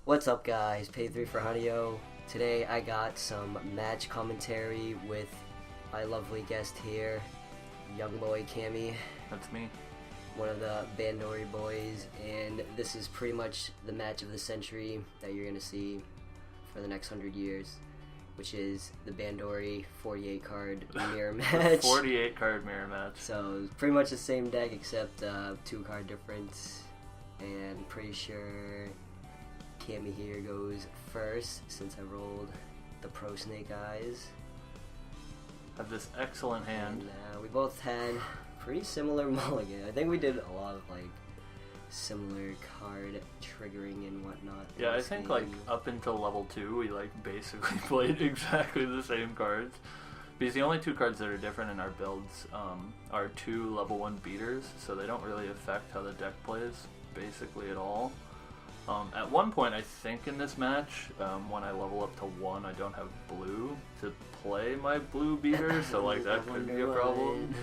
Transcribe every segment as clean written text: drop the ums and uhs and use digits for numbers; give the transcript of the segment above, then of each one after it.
What's up, guys? Pay 3 for Hanyo. Today I got some match commentary with my lovely guest here, Young Boy Cammy. That's me. One of the Bandori boys, and this is pretty much the match of the century that you're going to see for the next 100 years, which is the Bandori 48 card mirror match. 48 card mirror match. So pretty much the same deck except 2 card difference, and pretty sure Cammy here goes first since I rolled the Pro Snake Eyes. Have this excellent hand. And, we both had pretty similar mulligan. I think we did a lot of like similar card triggering and whatnot. Yeah, I think like up until level 2 we like basically played exactly the same cards. Because the only 2 cards that are different in our builds are 2 level 1 beaters, so they don't really affect how the deck plays basically at all. At one point, I think in this match, when I level up to 1, I don't have blue to play my blue beater, so like that could be a problem.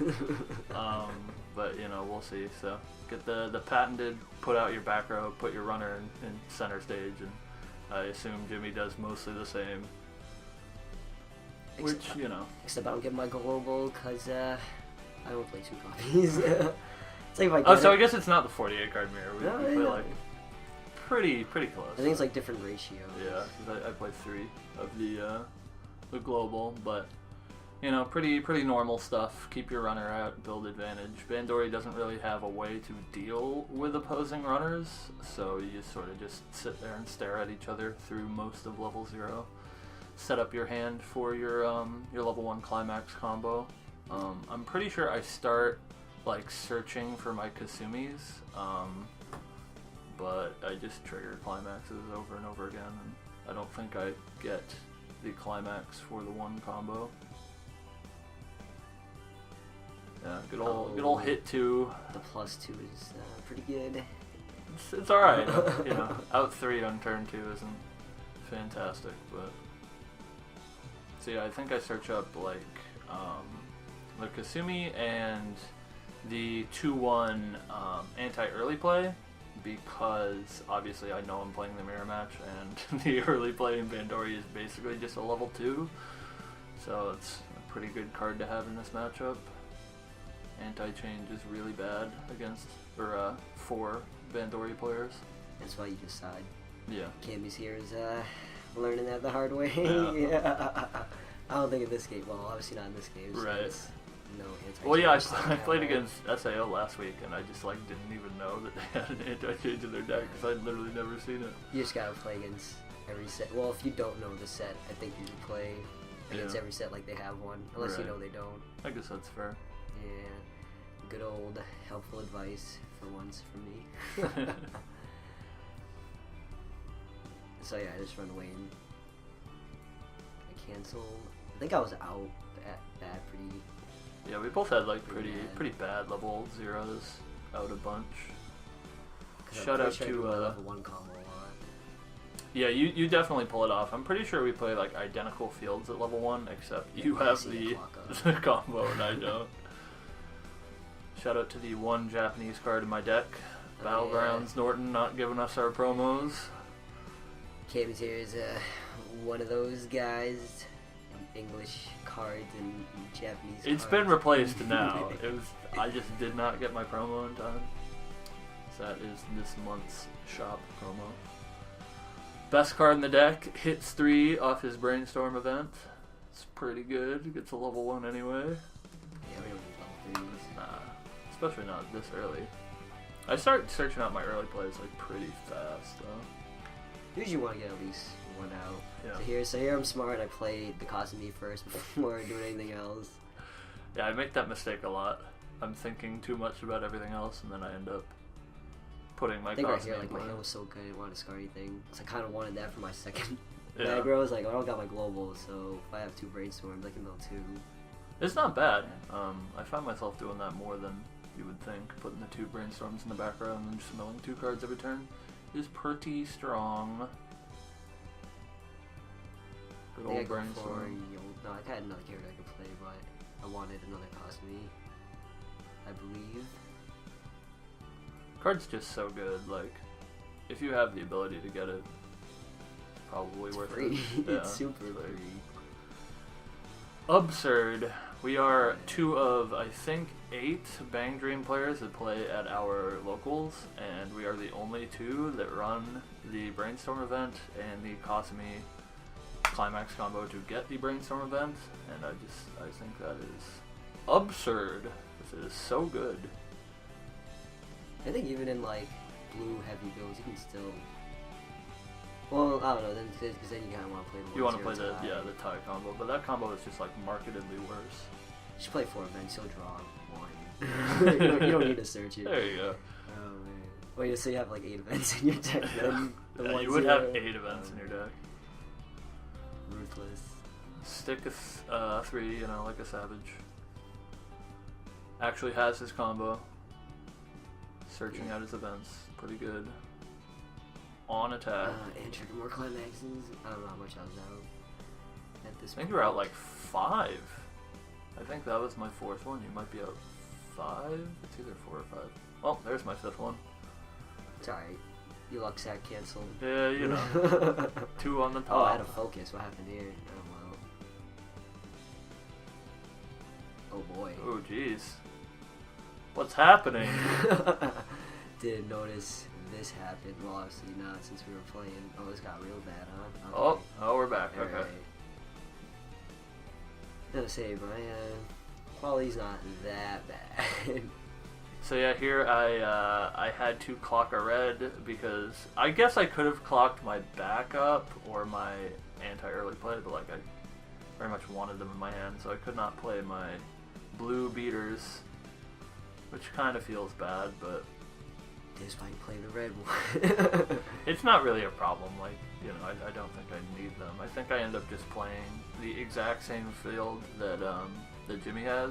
But you know, we'll see. So get the patented, put out your back row, put your runner in center stage, and I assume Jimmy does mostly the same. Which, you know. Except I don't get my global because I don't play 2 copies. It's like if I get so I guess it's not the 48 card mirror. We play like pretty close. I think it's like different ratios. Yeah, because I play 3 of the global, but you know, pretty normal stuff. Keep your runner out, build advantage. Bandori doesn't really have a way to deal with opposing runners, so you sort of just sit there and stare at each other through most of level 0. Set up your hand for your level 1 climax combo. I'm pretty sure I start like searching for my Kasumis, but I just trigger climaxes over and over again, and I don't think I get the climax for the 1 combo. Yeah, good old hit 2. The +2 is pretty good. It's alright. You know, out 3 on turn 2 isn't fantastic, but so yeah, I think I search up like the Kasumi and the 2-1 anti-early play, because obviously I know I'm playing the mirror match, and the early play in Bandori is basically just a level 2, so it's a pretty good card to have in this matchup. Anti-change is really bad against, or for Bandori players. That's why you decide. Yeah. Cammy's here is learning that the hard way. Yeah. I don't think in this game, well, obviously not in this game. So right. No anti-change. Well, yeah, I played against SAO last week, and I just like didn't even know that they had an anti-change in their deck because I'd literally never seen it. You just gotta play against every set. Well, if you don't know the set, I think you should play against every set like they have one, unless you know they don't. I guess that's fair. Yeah, good old helpful advice for once from me. So yeah, I just run away and I canceled. I think I was out bad pretty. Yeah, we both had like pretty bad level 0s out a bunch. Shout out to level 1 combo a lot. Yeah, you definitely pull it off. I'm pretty sure we play like identical fields at level 1, except you have the combo and I don't. Shout out to the 1 Japanese card in my deck. Battleground's Norton not giving us our promos. Cammy's here is one of those guys. English cards and Japanese It's cards. been replaced now. I just did not get my promo in time. So that is this month's shop promo. Best card in the deck, hits 3 off his Brainstorm event. It's pretty good. Gets a level 1 anyway. Yeah, we don't need level 3s. Nah, especially not this early. I start searching out my early plays like pretty fast though. Usually want to get at least 1 out. Yeah. So here I'm smart. I play the Kasumi first before doing anything else. Yeah, I make that mistake a lot. I'm thinking too much about everything else, and then I end up putting my Kasumi. I think right here, like play. my hand was so good, I didn't want to discard anything. So I kind of wanted that for my second. Yeah. Bag row. I was like, I don't got my global, so if I have 2 brainstorms, I can mill 2. It's not bad. I find myself doing that more than you would think. Putting the 2 brainstorms in the back row and then just milling 2 cards every turn is pretty strong. Good old brainstorm. No, I had another character I could play, but I wanted another Kasumi, I believe. Card's just so good. Like, if you have the ability to get it, probably worth free. it. Yeah, It's super like, free. Absurd. We are 2 of, I think, 8 Bang Dream players that play at our locals, and we are the only 2 that run the Brainstorm event and the Kasumi Climax combo to get the Brainstorm event, and I think that is absurd. This is so good. I think even in like blue heavy builds, you can still. Well, I don't know, then because then you kind of want to play the. You want to play the tie. the tie combo, but that combo is just like markedly worse. You should play 4 events. You'll draw 1. you don't need to search it. There you go. Oh man. Well, you say you have like 8 events in your deck. Then the Yeah, you 1-0. would have 8 events in your deck. Ruthless. Stick a 3, you know, like a savage. Actually has his combo. Searching out his events. Pretty good. On attack. And trigger more climaxes. I don't know how much I was out at this I point. think you were out like 5. I think that was my 4th one. You might be out 5. It's either 4 or 5. Well, there's my 5th one. It's alright. You luck sack canceled. Yeah, you know. 2 on the top. Oh, I had a focus. What happened here? Oh, well. Oh, boy. Oh, jeez. What's happening? Didn't notice this happened. Well, obviously not since we were playing. Oh, this got real bad, huh? Okay. Oh, we're back. All Okay. right. No, say my quality's not that bad. So yeah, here I had to clock a red because I guess I could have clocked my backup or my anti-early play, but like I very much wanted them in my hand, so I could not play my blue beaters, which kind of feels bad, but This why you play the red one. it's not really a problem. Like, you know, I don't think I need them. I think I end up just playing the exact same field that that Jimmy has,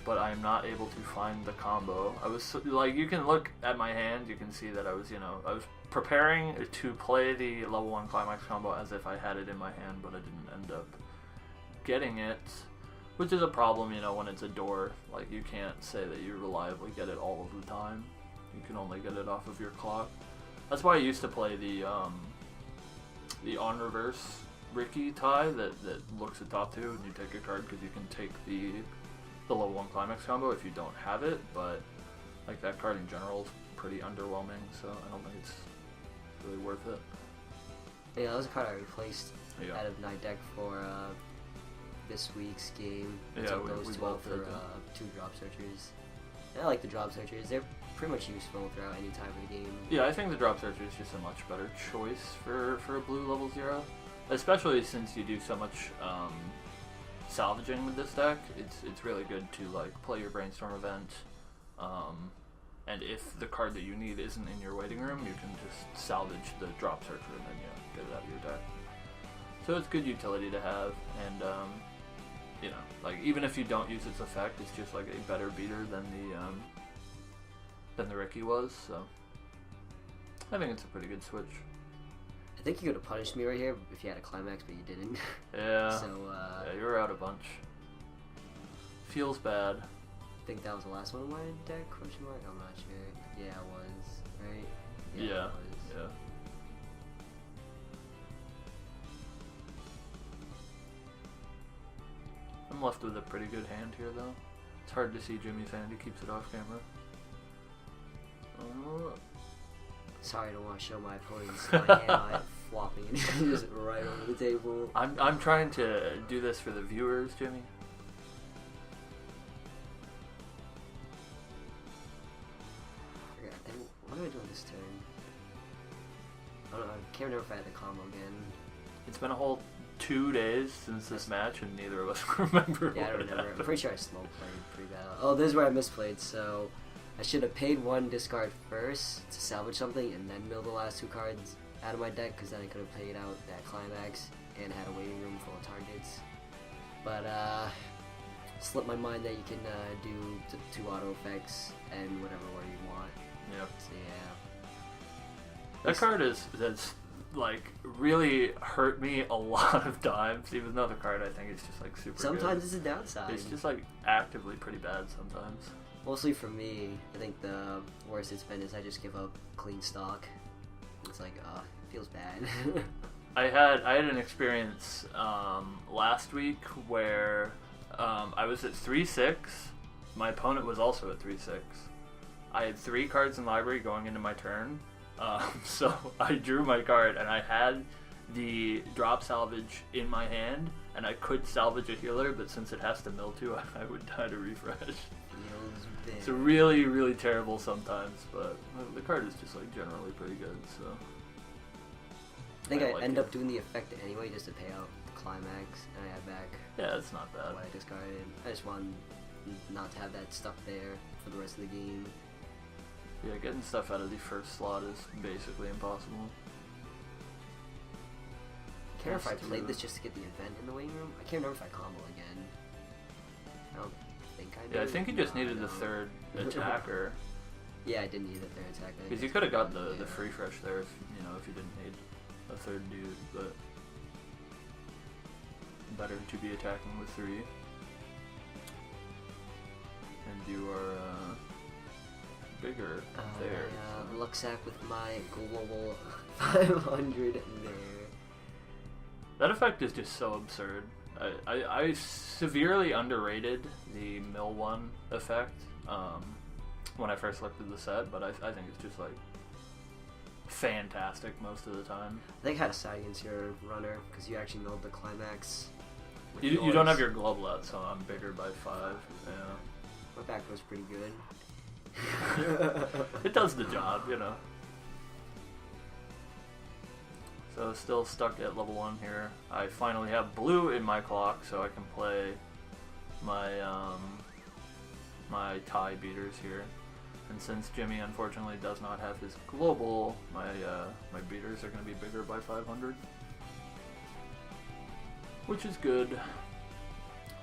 but I'm not able to find the combo. I was like, you can look at my hand, you can see that I was preparing to play the level 1 climax combo as if I had it in my hand, but I didn't end up getting it, which is a problem, you know, when it's a door. Like, you can't say that you reliably get it all of the time. You can only get it off of your clock. That's why I used to play the on reverse Ricky tie that looks at top 2 and you take a card because you can take the level 1 climax combo if you don't have it, but like that card in general is pretty underwhelming, so I don't think it's really worth it. Yeah, that was a card I replaced Yeah. out of my deck for this week's game. I Yeah, took we those 2 both out for did that. 2 drop searchers. And I like the drop searchers. They're pretty much useful throughout any time of the game. Yeah, I think the drop searcher is just a much better choice for a blue level 0, especially since you do so much salvaging with this deck. It's really good to like play your brainstorm event, and if the card that you need isn't in your waiting room, you can just salvage the drop searcher and then get it out of your deck. So it's good utility to have, and you know, like even if you don't use its effect, it's just like a better beater than the Ricky was. So I think it's a pretty good switch. I think you could have punished me right here if you had a climax, but you didn't. Yeah. So, yeah, you were out a bunch. Feels bad. I think that was the last one in my deck, question mark? I'm not sure. Yeah, it was, right? Yeah. It was. Yeah. I'm left with a pretty good hand here, though. It's hard to see Jimmy's hand. He keeps it off camera. Sorry, I don't want to show my opponents my hand eye flopping and just right over the table. I'm trying to do this for the viewers, Jimmy. What do I do on this turn? I don't know. I can't remember if I had the combo again. It's been a whole 2 days since this match, and neither of us remember. Yeah, I don't what remember. happened. I'm pretty sure I slow played pretty bad. Oh, this is where I misplayed. So I should have paid 1 discard first to salvage something, and then mill the last 2 cards out of my deck, because then I could have paid out that climax and had a waiting room full of targets. But slipped my mind that you can do 2 auto effects and whatever order you want. Yep. So yeah. That card that's like really hurt me a lot of times, even though the card I think is just like super Sometimes good. it's a downside. It's just like actively pretty bad sometimes. Mostly for me, I think the worst it's been is I just give up clean stock. It's like, it feels bad. I had an experience last week where I was at 3-6. My opponent was also at 3-6. I had 3 cards in library going into my turn. So I drew my card and I had the drop salvage in my hand, and I could salvage a healer, but since it has to mill too, I would die to refresh. It's really, really terrible sometimes, but the card is just like generally pretty good. So I think I end up doing the effect anyway just to pay out the climax, and I have back. Yeah, it's not bad. What I discarded. I just wanted not to have that stuck there for the rest of the game. Yeah, getting stuff out of the first slot is basically impossible. I can't remember if I played this just to get the event in the waiting room. I can't remember if I combo again. I don't think I did. Yeah, I think you just needed the third attacker. Yeah, I did need the third attacker. Because you could have got the free fresh there if if you didn't need a third dude, but better to be attacking with 3. And you are bigger there. Luxac with my global 500 there. That effect is just so absurd. I severely underrated the Mill 1 effect when I first looked at the set, but I think it's just like fantastic most of the time. I think I had a side against your runner because you actually milled the climax. You don't have your global out, so I'm bigger by 5. Yeah. My back was pretty good. It does the job, So still stuck at level 1 here. I finally have blue in my clock, so I can play my my tie beaters here. And since Jimmy unfortunately does not have his global, my beaters are going to be bigger by 500, which is good.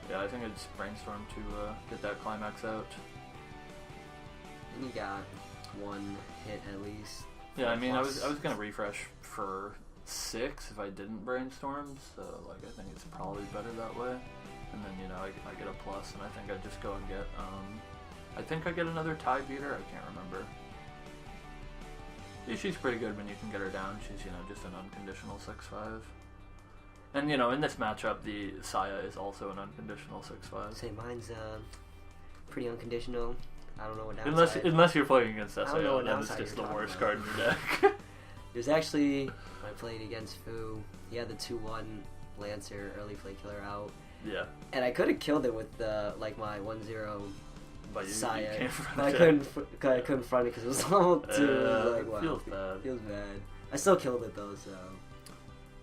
Yeah, I think it's brainstorm to get that climax out. And you got 1 hit at least. Yeah, I mean, I was gonna refresh for 6 if I didn't brainstorm, so like I think it's probably better that way. And then I get a plus, and I think I just go and get I think I get another tie beater. I can't remember. She's pretty good when you can get her down. She's just an unconditional 6/5. And in this matchup, the Saya is also an unconditional 6/5. Say mine's pretty unconditional. I don't know what downside. Unless you're playing against SAO, then it's just the worst card in your deck. There's actually, when I played against Fu, he had the 2/1 Lancer early Flake Killer out. Yeah. And I could have killed it with my 1/0 Saya. But I couldn't front it because it was level 2. Wow, feels bad. Feels bad. I still killed it though, so.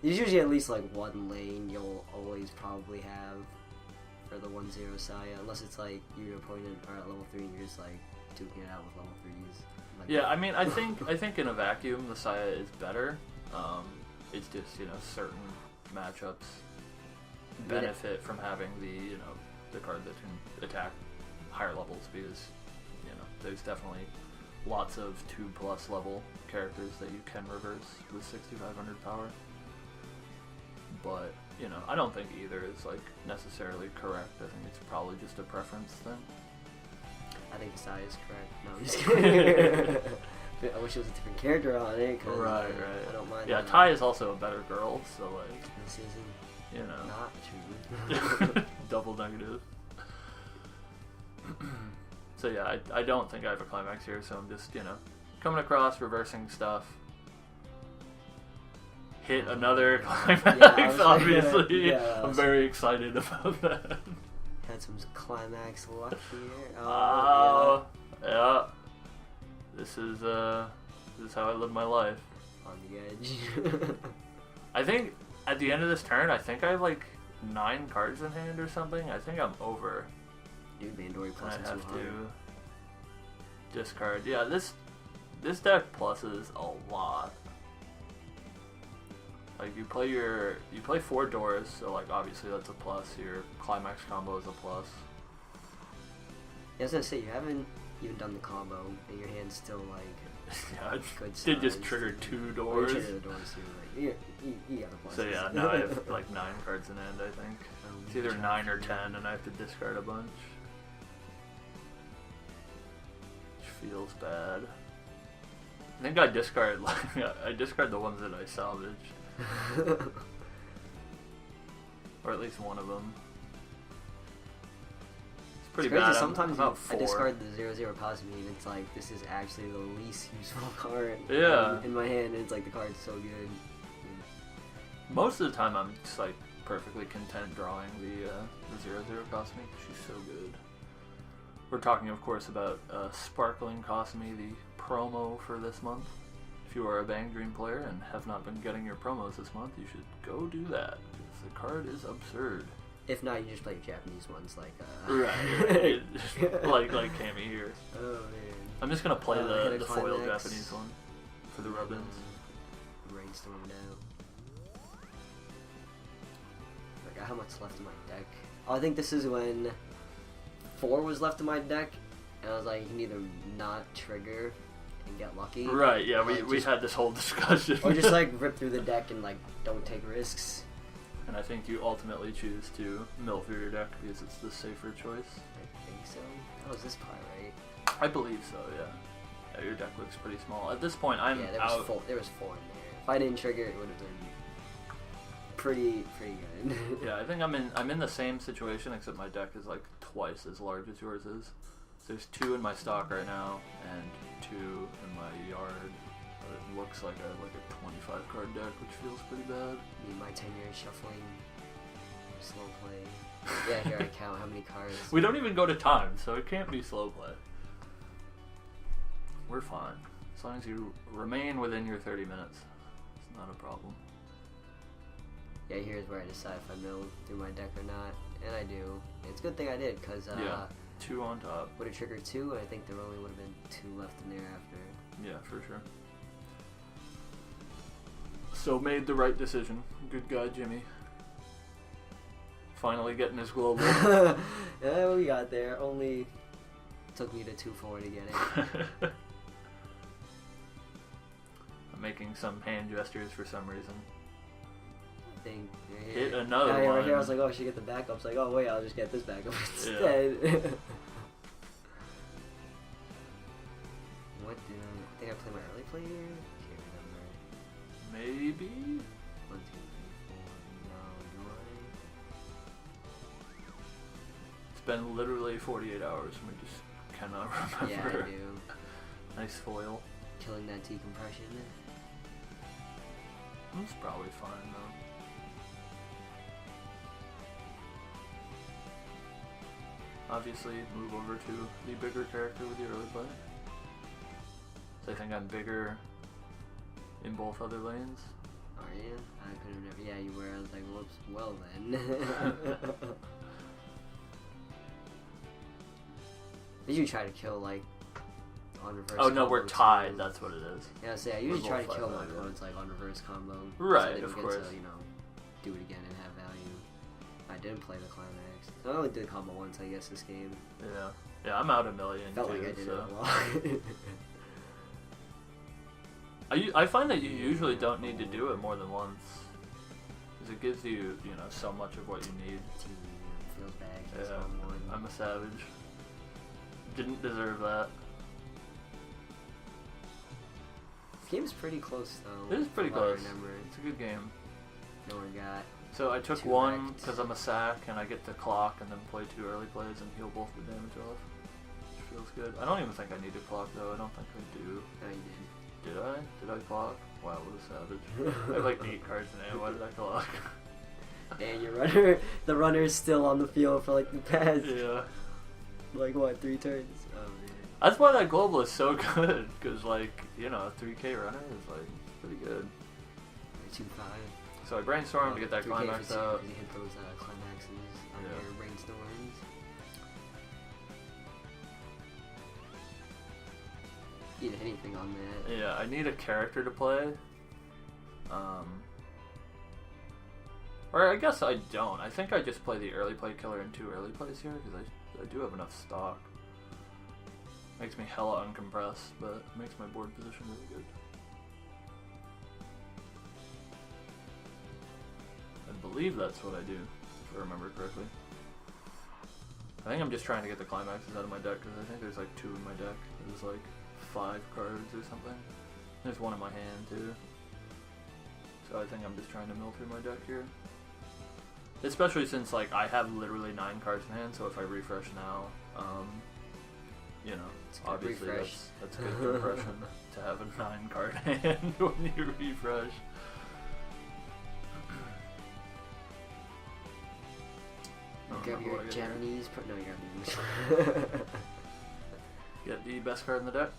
There's usually at least 1 lane you'll always probably have for the 1/0 Saya, unless it's your opponent are at level 3 and you're just duking it out with level 3s. Yeah, I mean, I think in a vacuum the Saya is better. It's just certain matchups benefit from having the card that can attack higher levels because there's definitely lots of 2+ level characters that you can reverse with 6500 power. But I don't think either is necessarily correct. I think it's probably just a preference thing. I think the Saya is correct. No, I'm just kidding. I wish it was a different character on it. Cause, right. I don't mind. Yeah, Tai is also a better girl, so this isn't not true. Double negative. So yeah, I don't think I have a climax here, so I'm just coming across, reversing stuff. Hit another climax, obviously. I'm very excited about that. Had some climax luck here. Yeah. This is how I live my life. On the edge. I think at the end of this turn, I think I have 9 cards in hand or something. I think I'm over. Dude, Bandori plus I have to discard. Yeah, this deck pluses a lot. You play 4 doors, so obviously that's a plus. Your climax combo is a plus. Yeah, I was gonna say you haven't even done the combo, and your hand's still yeah, good. Did just trigger 2 doors. You trigger the doors too. You got the plus. So yeah, now I have 9 cards in hand. I think it's either 9 or 10, and I have to discard a bunch, which feels bad. I think I discard the ones that I salvaged. Or at least one of them. It's pretty It's crazy. bad. Sometimes I'm I discard the 0/0 Cosme and it's like, this is actually the least useful card Yeah. in my hand, and it's like, the card's so good. Most of the time I'm just like perfectly content drawing the 0/0 Cosme. She's so good. We're talking, of course, about Sparkling Cosme, the promo for this month. If you are a Bang Dream player and have not been getting your promos this month, you should go do that, because the card is absurd. If not, you just play Japanese ones like Right. like Cammy here. Oh man. I'm just gonna play hit the a foil climax. Japanese one for the rub-ins. Brainstorm now. Like, how much left in my deck? Oh, I think this is when 4 was left in my deck, and I was like, you can either not trigger and get lucky. Right, yeah, or, like, we had this whole discussion. or just like rip through the deck and like don't take risks. And I think you ultimately choose to mill through your deck because it's the safer choice. I think so. That was this part, right? I believe so, yeah. Yeah, your deck looks pretty small. At this point, I'm yeah, out. there was 4 in there. If I didn't trigger, it would have been pretty good. Yeah, I think I'm in the same situation, except my deck is like twice as large as yours is. So there's 2 in my stock right now, and 2 in my yard. But it looks like a 25 card deck, which feels pretty bad. I mean, my 10 years shuffling, slow play. Yeah, here I count how many cards. We don't even go to time, so it can't be slow play. We're fine. As long as you remain within your 30 minutes, it's not a problem. Yeah, here's where I decide if I mill through my deck or not, and I do. It's a good thing I did, because Yeah, 2 on top. would have triggered 2, and I think there only would have been 2 left in there after. Yeah, for sure. So made the right decision. Good guy, Jimmy. Finally getting his global. Yeah, we got there. Only took me to 2-4 to get it. I'm making some hand gestures for some reason. I think. Hit another right one. here, I was like, oh, I should get the backups. Like, oh wait, I'll just get this backup instead. What do I think I play my early play here? Can't remember. Maybe? 1, 2, 3, 4. No, do I? It's been literally 48 hours and we just cannot remember. Yeah, I do. Nice foil. Killing that decompression. It's probably fine though. Obviously, move over to the bigger character with the early play. So I think I'm bigger in both other lanes. Are you? I could have never. Yeah, you were. I was like, whoops. Well then. Did you try to kill like on reverse? Oh no, combo we're too? tied. That's what it is. Yeah, so I usually We're try to both kill my 5-5, yeah. opponents like on reverse combo. Right, so they don't of get course. to, do it again and have value. I didn't play the climax. So I only did combo once, I guess, this game. Yeah. Yeah, I'm out a million Felt too, like I did so. it a lot. I find that you usually don't need to do it more than once. Because it gives you, so much of what you need. Feels bad. Just Yeah, on one. I'm a savage. Didn't deserve that. This game is pretty close, though. It is pretty from what I close. remember. It's a good game. No one got. So I took 2 one wrecked. because I'm a sack and I get to clock and then play 2 early plays and heal both the damage off. Which feels good. I don't even think I need to clock though. I don't think I do. No, you Did I? Did I clock? Wow, what a savage. I have like 8 cards in hand. Why did I clock? didn't. And the runner is still on the field for like the past, Yeah. like what, 3 turns? Oh man. That's why that global is so good. Because like, a 3K runner is like pretty good. 2-5. So I brainstormed to get that 3K climax for 2, out. 'cause you hit those climaxes on Yeah. your brainstorms. Need anything on that? Yeah, I need a character to play. Or I guess I don't. I think I just play the early play killer in 2 early plays here because I do have enough stock. Makes me hella uncompressed, but makes my board position really good. I believe that's what I do, if I remember correctly. I think I'm just trying to get the climaxes out of my deck because I think there's like 2 in my deck. There's like 5 cards or something. There's 1 in my hand too. So so I think I'm just trying to mill through my deck here. Especially since, like, I have literally 9 cards in hand, so if I refresh now, you know, obviously that's good compression to have a 9-card hand when you refresh. Grab your Japanese. No, you got English. Get the best card in the deck.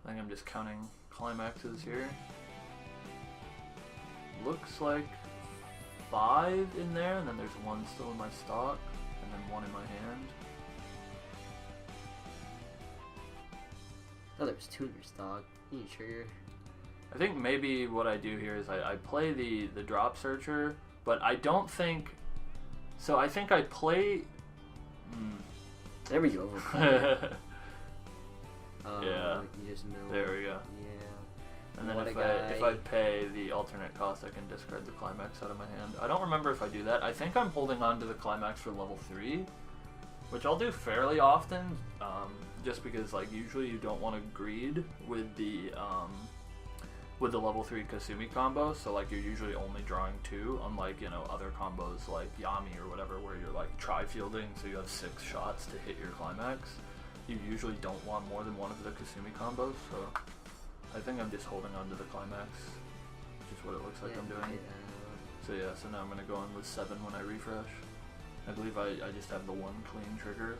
I think I'm just counting climaxes here. Looks like 5 in there, and then there's 1 still in my stock, and then 1 in my hand. Oh, there's 2 in your stock. You need trigger. I think maybe what I do here is I play the drop searcher, but I don't think. So I think I play. There we go. Yeah. You just know. There we go. Yeah. And then if I pay the alternate cost, I can discard the climax out of my hand. I don't remember if I do that. I think I'm holding on to the climax for level 3, which I'll do fairly often, just because like usually you don't want to greed with the level 3 Kasumi combo. So like you're usually only drawing 2, unlike, you know, other combos like Yami or whatever, where you're like tri-fielding, so you have 6 shots to hit your climax. You usually don't want more than 1 of the Kasumi combos, so I think I'm just holding on to the climax, which is what it looks like I'm doing. So yeah, so now I'm going to go in with 7 when I refresh. I believe I just have the 1 clean trigger,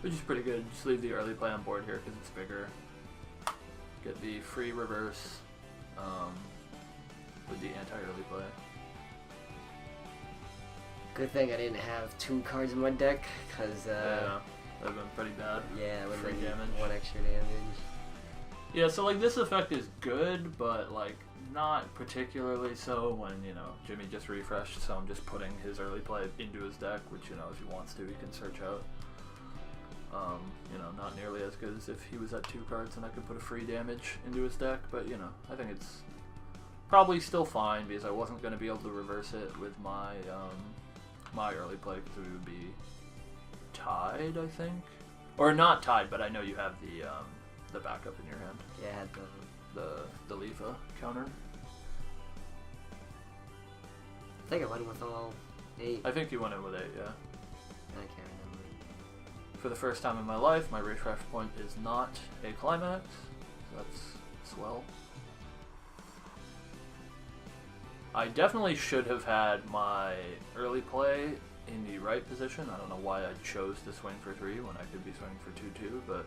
which is pretty good. Just leave the early play on board here because it's bigger. Get the free reverse with the anti-early play. Good thing I didn't have 2 cards in my deck, because yeah, that would have been pretty bad. Yeah, with free damage. 1 extra damage. Yeah, so like this effect is good, but like not particularly so when, you know, Jimmy just refreshed, so I'm just putting his early play into his deck, which, you know, if he wants to, he can search out. You know, not nearly as good as if he was at 2 cards and I could put a free damage into his deck, but, you know, I think it's probably still fine because I wasn't going to be able to reverse it with my my early play because we would be tied, I think. Or not tied, but I know you have the backup in your hand. Yeah, I had the Leafa counter. I think I went with all 8. I think you went in with 8, yeah. I can't remember. For the first time in my life, my refresh point is not a climax. So that's swell. I definitely should have had my early play in the right position. I don't know why I chose to swing for 3 when I could be swinging for 2-2, but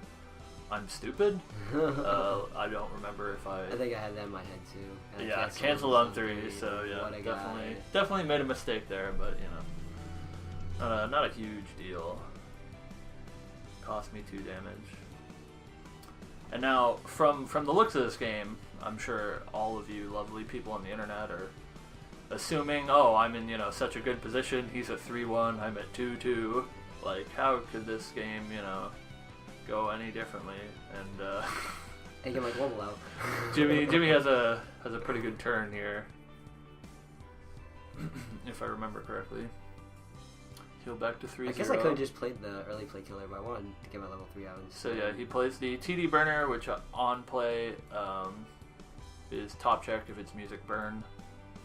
I'm stupid. I don't remember if I think I had that in my head too. And yeah, canceled on 3, so yeah, definitely made a mistake there, but you know, not a huge deal. Cost me 2 damage. And now, from the looks of this game, I'm sure all of you lovely people on the internet are assuming, oh, I'm in, you know, such a good position. He's at 3-1. I'm at 2-2. Like, how could this game, you know, go any differently? And and get my global out. Jimmy has a pretty good turn here, if I remember correctly. Heal back to 3-0. I guess I could have just played the early play killer by 1 to get my level 3 out. So yeah, he plays the TD burner, which on play is top checked if it's music burn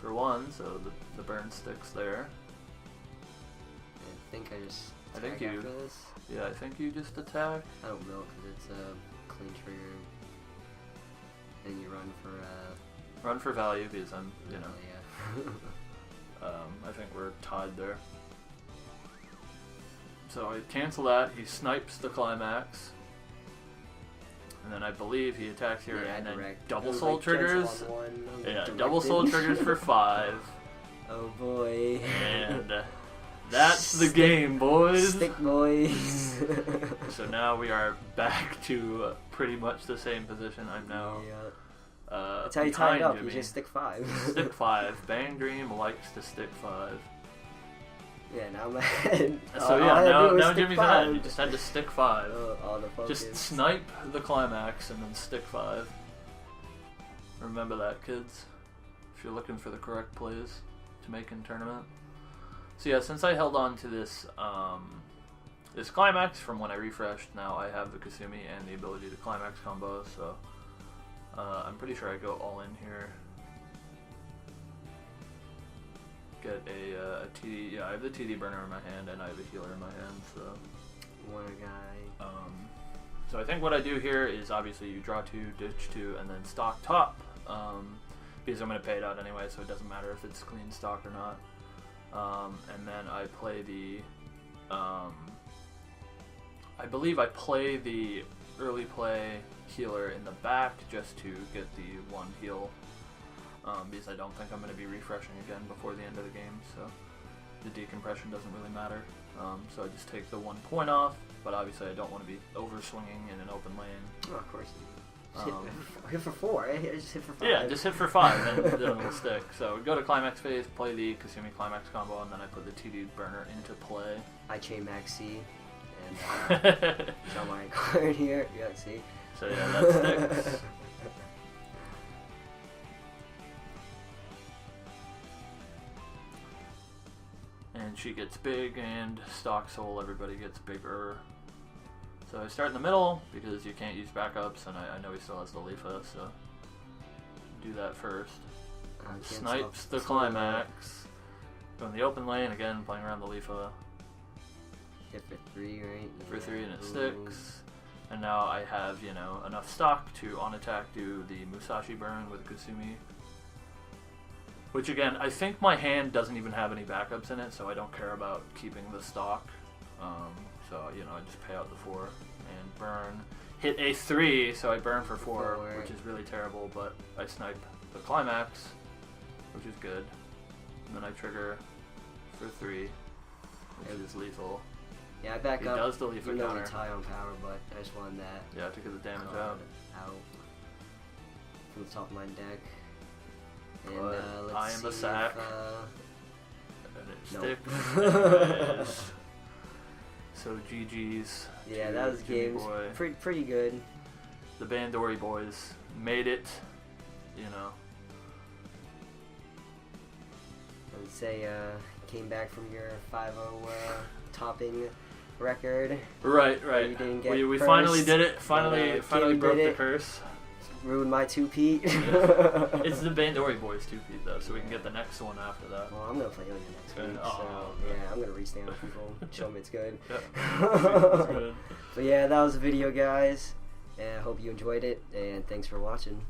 for 1, so the burn sticks there. I think I just attack after this. Yeah, I think you just attack. I don't know, because it's a clean trigger. And you run for value because I'm, you know. Yeah. I think we're tied there. So I cancel that. He snipes the climax. And then I believe he attacks here and then double soul triggers. Yeah, double soul triggers for 5. Oh boy. And that's the game, boys. Stick boys. So now we are back to pretty much the same position. I'm now that's how you tie it up. You just stick 5. Stick 5. Bang Dream likes to stick 5. Yeah, now I'm ahead. So now Jimmy's ahead. You just had to stick 5. Just snipe the climax and then stick 5. Remember that, kids. If you're looking for the correct plays to make in tournament. So yeah, since I held on to this is Climax. From when I refreshed, now I have the Kasumi and the ability to Climax combo, so I'm pretty sure I go all in here. Get a TD, yeah, I have the TD burner in my hand and I have a healer in my hand, so. What a guy. So I think what I do here is obviously you draw 2, ditch 2, and then stock top, because I'm going to pay it out anyway, so it doesn't matter if it's clean stock or not. And then I play the, I believe I play the early play healer in the back just to get the 1 heal. Because I don't think I'm going to be refreshing again before the end of the game, so the decompression doesn't really matter. So I just take the 1 point off, but obviously I don't want to be over swinging in an open lane. Oh, of course. Hit for 4, eh? Just hit for 5. Yeah, just hit for 5 and then it'll stick. So go to Climax phase, play the Kasumi Climax combo, and then I put the TD burner into play. I chain max C, and draw my card here. Yeah, see? So yeah, that sticks. And she gets big, and stock soul, everybody gets bigger. So I start in the middle, because you can't use backups, and I know he still has the Leafa, so do that first. Snipes the Climax. Go in the open lane, again, playing around the Leafa. Hit for 3, right? For 3, and it sticks. And now I have, you know, enough stock to, on attack, do the Musashi burn with Kasumi. Which again, I think my hand doesn't even have any backups in it, so I don't care about keeping the stock. So, you know, I just pay out the 4 and burn. Hit a 3, so I burn for 4, which is really terrible, but I snipe the Climax, which is good. And then I trigger for 3, which is lethal. Yeah, I back he up. He does the Leafa counter. It's high on power, but I just wanted that. Yeah, to get the damage out from the top of my deck. And but let's I am the see sack. Nope. And it sticks. So GG's. Yeah, that was games. Pretty good. The Bandori boys made it, you know. I would say came back from your 5-0 topping record. Right. You didn't get We first, finally did it. Finally broke the curse. Ruined my 2-peat. It's the Bandori boys 2-peat though, so we can get the next one after that. Well, I'm gonna play it next week, so okay. yeah, I'm gonna restand with people, show them it's good. Yeah. It's good. But yeah, that was the video, guys, and I hope you enjoyed it, and thanks for watching.